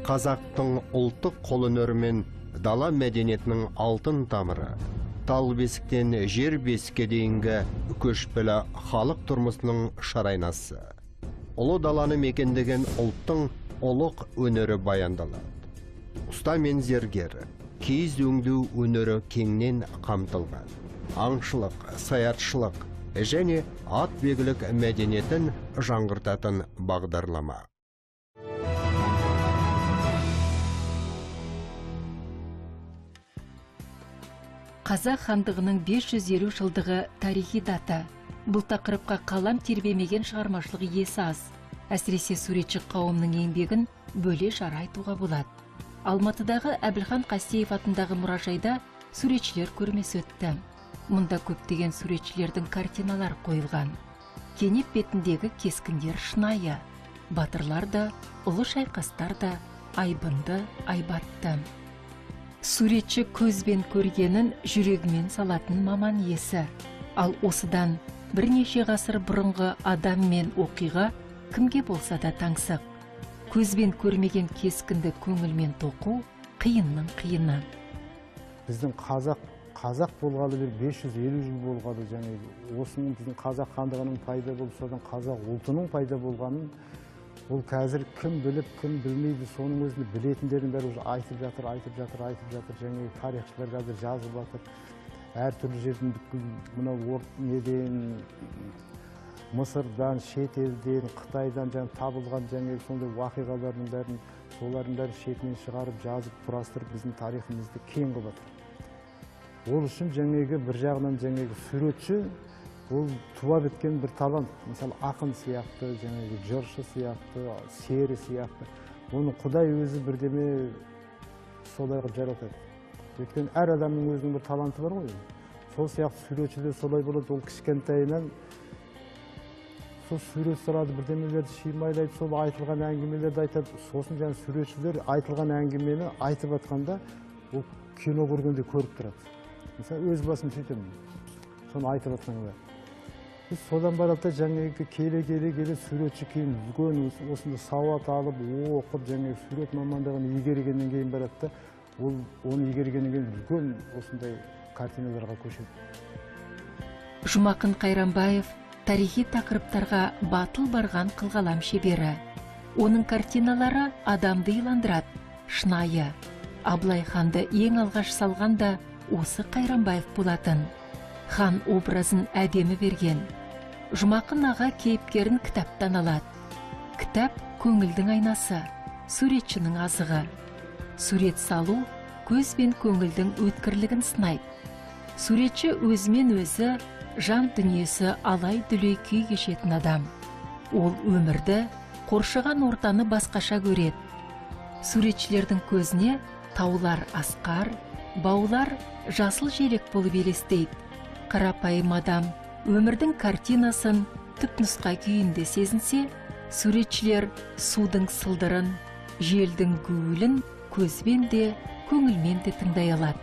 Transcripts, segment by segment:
Қазақтың ұлттық қолөнері мен дала мәдениетінің алтын тамыры, тал бесіктен жер бесікке дейінгі көшпелі халық тұрмысының шарайнасы. Ұлы даланы мекендеген ұлттың ұлық өнері баяндалады. Ұста мен зергер, киіз өңдеу өнері кеңнен қамтылған. Аңшылық, саятшылық және ат бегілік мәдениетін жаңғыртатын бағдарлама. Қазақ хандығының 550 жылдығы тарихи дата. Бұл тақырыпқа қалам тербемеген шығармашылық иесі аз. Әсіресе суретші қауымның еңбегін бөле жара айтуға болады. Алматыдағы Әбілхан Қастеев атындағы мұражайда суретшілер көрмесі өтті. Мұнда көптеген суретшілердің картиналар қойылған. Кенеп бетіндегі кескіндер шынайы. Батырлар да, ұлы шайқастар да айбынды, айбатты. Суретші көзбен көргенін жүрегімен салатын маман иесі. Ал осыдан бірнеше ғасыр бұрынғы адам мен оқиға кімге болса да таңсық. Көзбен көрмеген кескінді көңілмен тоқу қиынның қиыны. Біздің қазақ болғалы 550 жыл болғалы, және осының біздің қазақ хандығының пайда болып, содан қазақ ұлтының пайда болғанын ол қазір кім біліп, кім білмейді, соның өзінде білетіндердің бәрі айтып жатыр, және тарихшылар қазір жазып жатыр. Әртүрлі жердің мынау неден, Мысырдан, шетелден, Қытайдан табылған және сондай уақиғалардың бәрін, солардың бәрі шетінен шығарып, жазып, құрастырып, біздің тарихымызды кең қылып жатыр. Ол үшін бір жағынан суретші, ол туа біткен бір талант. Мысалы, ақын сияқты, жыршы сияқты, сері сияқты. Оны Құдай өзі бірдеме солай қылып жаратады. Өйткені әр адамның өзінің бір таланты бар ғой. Сол сияқты суретшілер солай болады. Ол кішкентайынан сол сурет сұрады, бірдемелерді шимайлайды, сол айтылған әңгімелерді айтады. Сосын суретшілер айтылған әңгімені айтып жатқанда, ол кино көргенде көріп тұрады. Мысалы, өз басым сөйтемін. Соны айтып жатқанда. Біз содан барады келе суретші кейін үлкен осында сауат алып, оқып, сурет мамандығын игергеннен кейін барады, оны игергеннен кейін үлкен осындай картиналарға көшеді. Жұмақын Қайранбаев тарихи тақырыптарға батыл барған қылғалам шебері. Оның картиналары адамды иландырады, шынайы. Абылай ханды ең алғаш салған да осы Қайранбаев болатын. Хан образын әдемі берген. Жұмақын аға кейіпкерін кітаптан алады. Кітап көңілдің айнасы, суретшінің азығы. Сурет салу көз бен көңілдің өткірлігін сынайды. Суретші өзімен өзі жан дүниесі алай-дүлей күй кешетін адам. Ол өмірді, қоршаған ортаны басқаша көреді. Суретшілердің көзіне таулар асқар, баулар жасыл желек болып елестейді. Қарапайым адам өмірдің картинасын түпнұсқа күйінде сезінсе, суретшілер судың сылдырын, желдің гуілін көзбен де, көңілмен де тыңдай алады.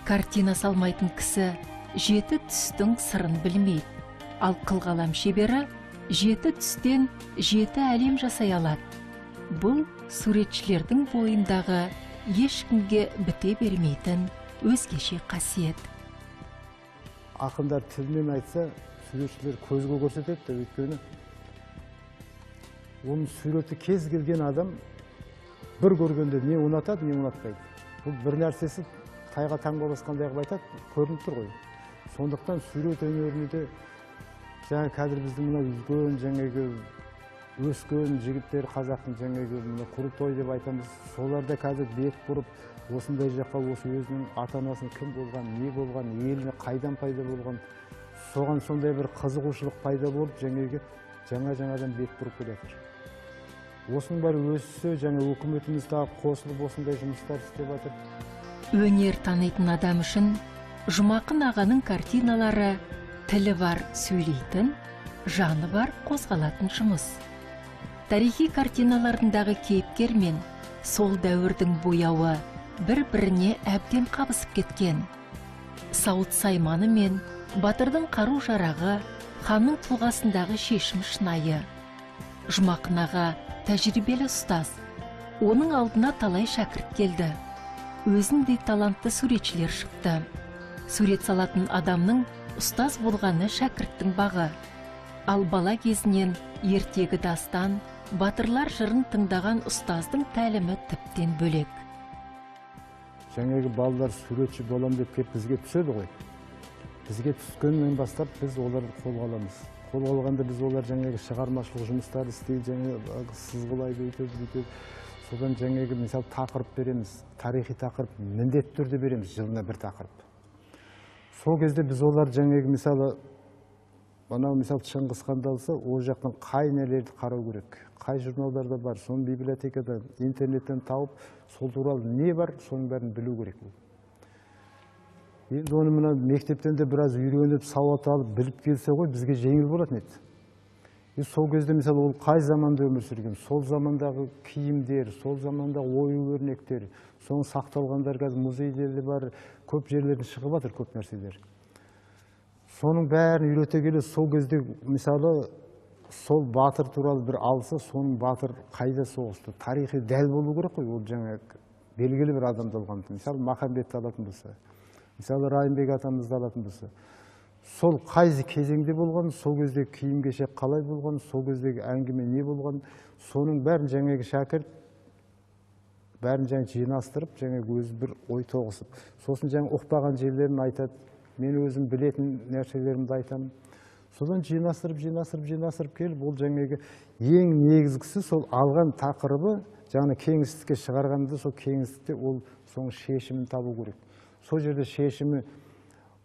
Картина салмайтын кісі 7 түстің сырын білмейді. Ал қылғалам шебері 7 түстен 7 әлем жасай алады. Бұл суретшілердің бойындағы ешкімге біте бермейтін өзгеше қасиет. Ақындар тілмен айтса, суретшілер көзге көрсетеді, өйткені оның суреті кез келген адам бір көргенде не ұнатады, не ұнатпайды. Бұл бір нәрсесі тайға таңба басқандай қылып айтады, көрініп тұр ғой. Сондықтан сурет өнерінде қазір біздің үлкен өскен жігіттер, қазақтың құрылтой деп айтамыз, соларда қазір бет бұрып, осындай жаққа осы өзінің ата-анасын кім болған, не болған, еліне қайдан пайда болған, соған сондай бір қызығушылық пайда болып, жаңадан бет бұрып келе жатыр. Осының бәрі өссе, өкіметіміз қосылып осындай жұмыстар істеп жатыр. Өнер танитын адам үшін Жұмақын ағаның картиналары тілі бар сөйлейтін, жаны бар қозғалатын жұмыс. Тарихи картиналарындағы кейіпкер мен сол дәуірдің бояуы бір-біріне әбден қабысып кеткен. Сауыт сайманы мен батырдың қару жарағы, ханның тұлғасындағы шешім шынайы. Жұмақын аға тәжірибелі ұстаз. Оның алдына талай шәкірт келді. Өзіндей талантты суретшілер шықты. Сурет салатын адамның ұстаз болғаны шәкірттің бағы. Ал бала кезінен ертегі дастан, батырлар жырын тыңдаған ұстаздың тәлімі тіптен бөлек. Жаңағы балалар суретші болам деп кеп бізге түседі ғой. Бізге түскеннен бастап біз оларды қолға аламыз. Қолға алғанда біз олар жаңағы шығармашылық жұмыстар істейді, жаңағы сызғылайды, өйтеді. Содан жаңағы мысалы тақырып береміз, тарихи тақырып міндетті түрде береміз, жылына бір тақырып. Сол кезде біз олар жаңағы мысалы Шыңғыс ханды алса, ол жақтан қай нелерді қарау керек, қай журналдарда бар, соны библиотекада, интернеттен тауып, сол туралы не бар, соның бәрін білу керек. Енді оны мына мектептен де біраз үйреніп, сауат алып, біліп келсе ғой, бізге жеңіл болатын еді. Сол кезде мысалы ол қай заманда өмір сүрген, сол замандағы киімдер, сол замандағы ою өрнектер, соның сақталғандар қазір музейдерде бар, көп жерлерден шығып жатыр көп нәрселер. Соның бәрін үйрете келе, сол кезде мысалы сол батыр туралы бір алса, соның батыр қайда соғысты, тарихи дәл болу керек қой, ол жаңа белгілі бір адамды алған. Мысалы Махамбетті алатын болса, мысалы Райымбек атамызды алатын болса, сол қай кезеңде болған, сол кезде киім кешек қалай болған, сол кездегі әңгіме не болған, соның бәрін жаңағы шәкірт бәрін жаңа жинастырып, жаңағы өзі бір ой тоғысып, сосын жаңа ұқпаған жерлерін айтады, мен өзім білетін нәрселерімді айтамын. Содан жинастырып келіп, ол жаңағы ең негізгісі сол алған тақырыбы жаңа кеңістікке шығарғанда, сол кеңістікте ол соның шешімін табу керек. Сол жерде шешімі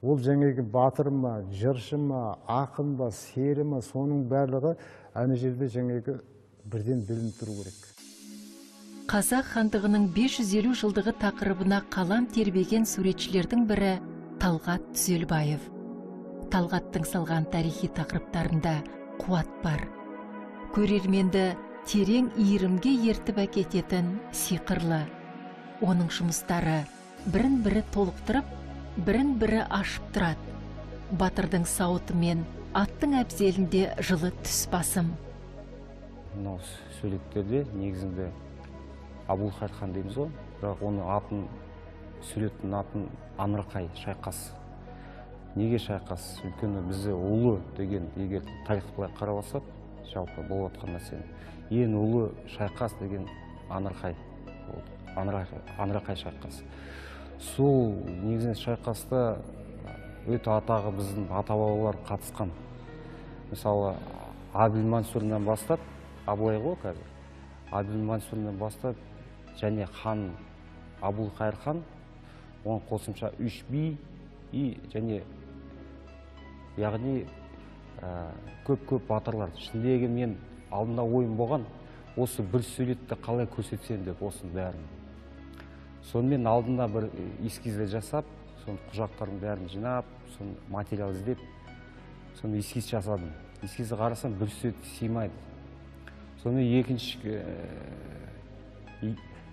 ол жаңағы батыр ма, жыршы ма, ақын ба, сері ма, соның барлығы ана жерде жаңағы бірден білініп тұру керек. Қазақ хандығының 550 жылдығы тақырыбына қалам тербеген суретшілердің бірі Талғат Түзелбаев. Талғаттың салған тарихи тақырыптарында қуат бар. Көрерменді терең иірімге ертіп әкететін сиқырлы. Оның жұмыстары бірін-бірі толықтырып, бірін-бірі ашып тұрады. Батырдың сауыты мен аттың әбзелінде жылы түс басым. Мынау суреттерде негізінде Абылқайыр хан дейміз ғой, бірақ оны атын, суреттің атын Аңырақай шайқас. Неге шайқас? Өйткені бізде ұлы деген, егер тарихты былай қарап алсақ, жалпы болып жатқан нәрсені, ең ұлы шайқас деген Аңырақай болды. Аңырақай шайқас. Сол негізінен шайқаста өте атағы біздің ата-бабалар қатысқан. Мысалы, Әбілмансұрдан бастап, Абылай ғой қазір. Әбілмансұрдан бастап, және хан Абылқайыр хан, оған қосымша 3 би және яғни көп батырлар. Ішіндегі мен алдында ойым болған, осы бір суретті қалай көрсетсем деп осының бәрін. Сонымен алдында бір эскизді жасап, соның құжаттарын бәрін жинап, соны материал іздеп, соны эскиз жасадым. Эскизді қарасам бір сурет сыймайды. Соны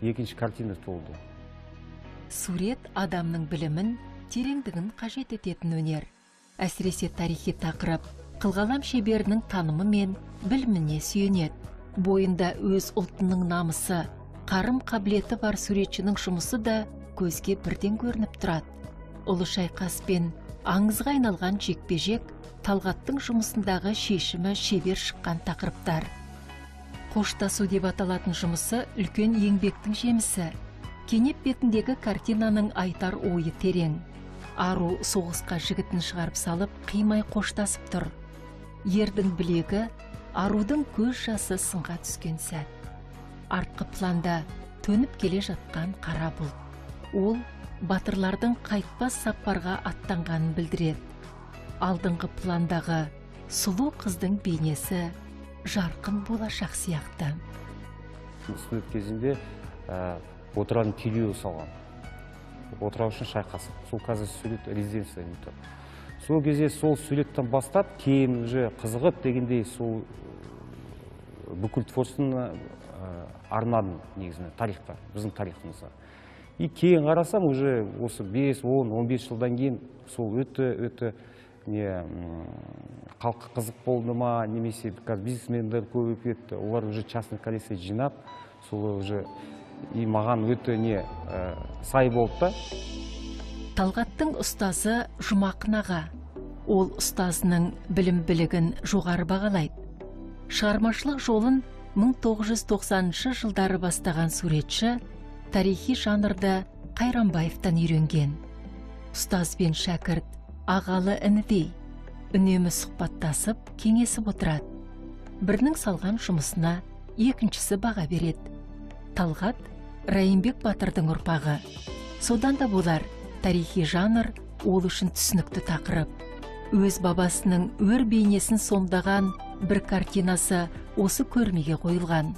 екінші картина толды. Сурет адамның білімін, тереңдігін қажет ететін өнер. Әсіресе тарихи тақырып қылғалам шеберінің танымы мен біліміне сүйенеді. Бойында өз ұлтының намысы, қарым қабілеті бар суретшінің жұмысы да көзге бірден көрініп тұрады. Ұлы шайқас пен аңызға айналған жекпе-жек Талғаттың жұмысындағы шешімі шебер шыққан тақырыптар. Қоштасу деп аталатын жұмысы үлкен еңбектің жемісі. Кенеп бетіндегі картинаның айтар ойы терең. Ару соғысқа жігітін шығарып салып, қимай қоштасып тұр. Ердің білегі, арудың көз жасы сынға түскен сәт. Артқы планда төніп келе жатқан қара бұлт. Ол батырлардың қайтпас сапарға аттанғанын білдіреді. Алдыңғы пландағы сұлу қыздың бейнесі жарқын болашақ сияқты. Студент кезінде отыратын телеу салған. Отырау үшін шайқас. Сол қазір сурет резиденция тұр. Сол кезде сол суреттен бастап, кейін уже қызығып дегендей сол бүкіл творчествоны арнадым негізінен тарихқа, біздің тарихымызға. И кейін қарасам, уже осы 5, 10, 15 жылдан кейін сол өте халыққа қызық болды ма, немесе бизнесмендер көбейіп кетті. Олар уже частный коллекция жинап, сол уже и маған өте не сай болды да. Талғаттың ұстазы Жұмақын аға. Ол ұстазының білім білігін жоғары бағалайды. Шығармашылық жолын 1990 жылдары бастаған суретші тарихи жанрды Қайранбаевтан үйренген. Ұстаз бен шәкірт ағалы інідей, үнемі сұхбаттасып, кеңесіп отырады. Бірінің салған жұмысына екіншісі баға береді. Талғат Райымбек Батырдың ұрпағы. Содан да болар, тарихи жанр ол үшін түсінікті тақырып. Өз бабасының өр бейнесін сомдаған бір картинасы осы көрмеге қойылған.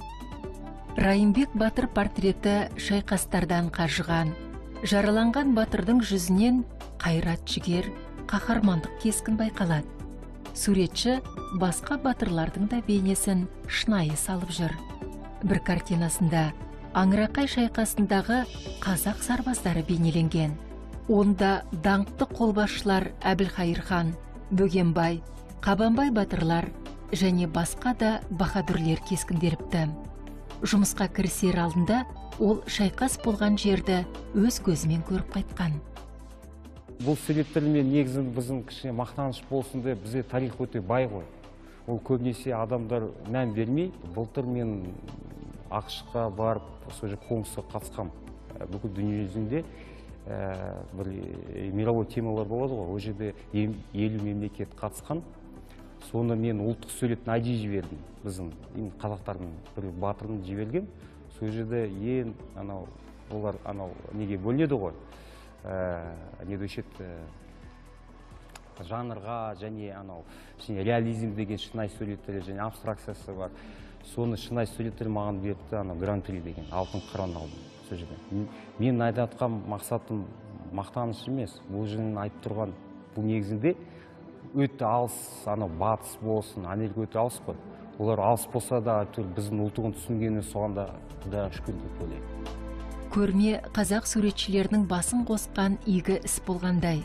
Райымбек Батыр портреті шайқастардан қажыған, жараланған батырдың жүзінен қайрат жігер, қаһармандық кескін байқалады. Суретші басқа батырлардың да бейнесін шынайы салып жүр. Бір картинасында Аңырақай шайқасындағы қазақ сарбаздары бейнеленген. Онда даңқты қолбасшылар Әбілқайыр хан, Бөгенбай, Қабанбай батырлар және басқа да баһадүрлер кескінделіпті. Жұмысқа кірісер алдында ол шайқас болған жерді өз көзімен көріп қайтқан. Бұл суреттермен негізін біздің кішкене мақтаныш болсын деп, бізде тарих өте бай ғой. Ол көбінесе адамдар мән бермей. Былтыр мен ақшқа барып, сол жерде конкурсқа қатысқам. Бүкіл дүние жүзінде бір мировой темалар болады ғой. Ол жерде 50 мемлекет қатысқан. Соны мен ұлттық суретін айди жібердім. Біздің қазақтардың бір батырын жіберген. Сол жерде ең олар неге бөлінеді ғой. Не дешет жанрға және реализм деген шынайы суреттер және абстракциясы бар. Соны шынайы суреттер маған берді, гран-при деген алтын қыран алдым сол жерде. Мен айтқан мақсатым мақтаныш емес. Бұл жерден айтып тұрған бұл негізінде өте алыс, батыс болсын, Америка өте алыс қой. Олар алыс болса да біздің ұлттығын түсінгені соған да Құдайға шүкір деп ойлаймын. Көрме қазақ суретшілерінің басын қосқан игі іс болғандай.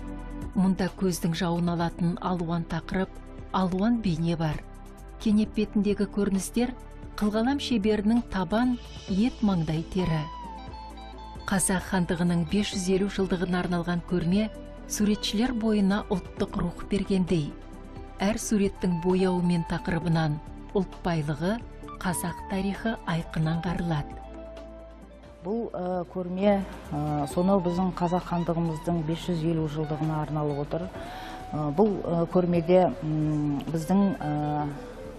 Мұнда көздің жауын алатын алуан тақырып, алуан бейне бар. Кенеп бетіндегі көріністер қылғалам шеберінің табан ет маңдай тері. Қазақ хандығының 550 жылдығына арналған көрме суретшілер бойына ұлттық рух бергендей. Әр суреттің бояуы мен тақырыбынан ұлт байлығы, қазақ тарихы айқын аңғарылады. Бұл көрме сонау біздің қазақ хандығымыздың 550 жылдығына арналып отыр. Бұл көрмеде біздің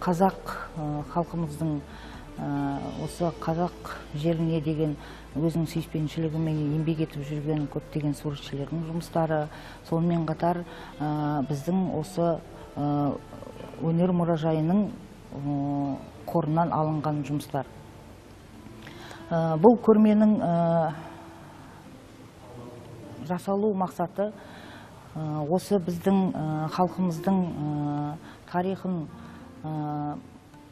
қазақ халқымыздың осы қазақ жеріне деген өзінің сүйіспеншілігімен еңбек етіп жүрген көптеген суретшілердің жұмыстары, сонымен қатар біздің осы өнер мұражайының қорынан алынған жұмыстар. Бұл көрменің жасалу мақсаты осы біздің халқымыздың тарихын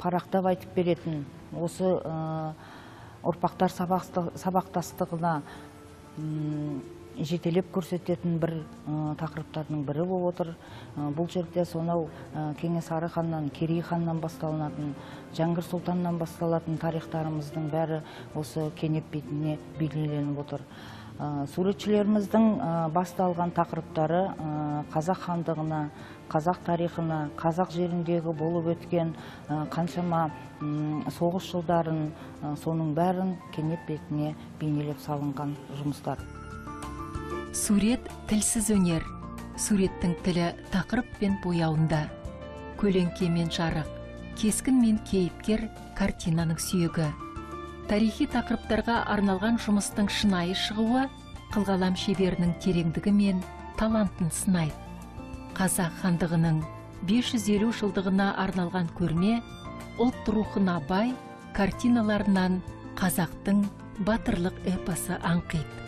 парақтап айтып беретін, осы ұрпақтар сабақтастығына жетелеп көрсететін бір тақырыптардың бірі болып отыр. Бұл жерде сонау Кенесары ханнан, Керей ханнан басталынатын, Жәңгір сұлтаннан басталатын тарихтарымыздың бәрі осы кенеп бетіне бейнеленіп отыр. Суретшілеріміздің басталған тақырыптары қазақ хандығына, қазақ тарихына, қазақ жеріндегі болып өткен қаншама соғыс жылдарын, соның бәрін кенеп бетіне бейнелеп салынған жұмыстар. Сурет тілсіз өнер. Суреттің тілі тақырып пен бояуында. Көлеңке мен жарық, кескін мен кейіпкер картинаның сүйегі. Тарихи тақырыптарға арналған жұмыстың шынайы шығуы қылғалам шеберінің тереңдігі мен талантын сынайды. Қазақ хандығының 550 жылдығына арналған көрме ұлт рухына бай картиналарынан қазақтың батырлық эпосы аңқиды.